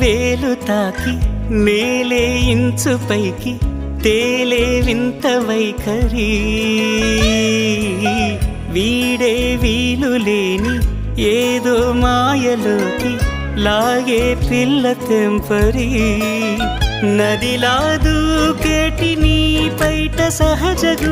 వేలు తాకి నేలే ఇంచు పైకి తేలే వింత వైఖరి వీడే వీలు లేని ఏదో మాయలోకి లాగే పిల్ల తెంపరి నదిలా దూకేటి నీ పైట సహజ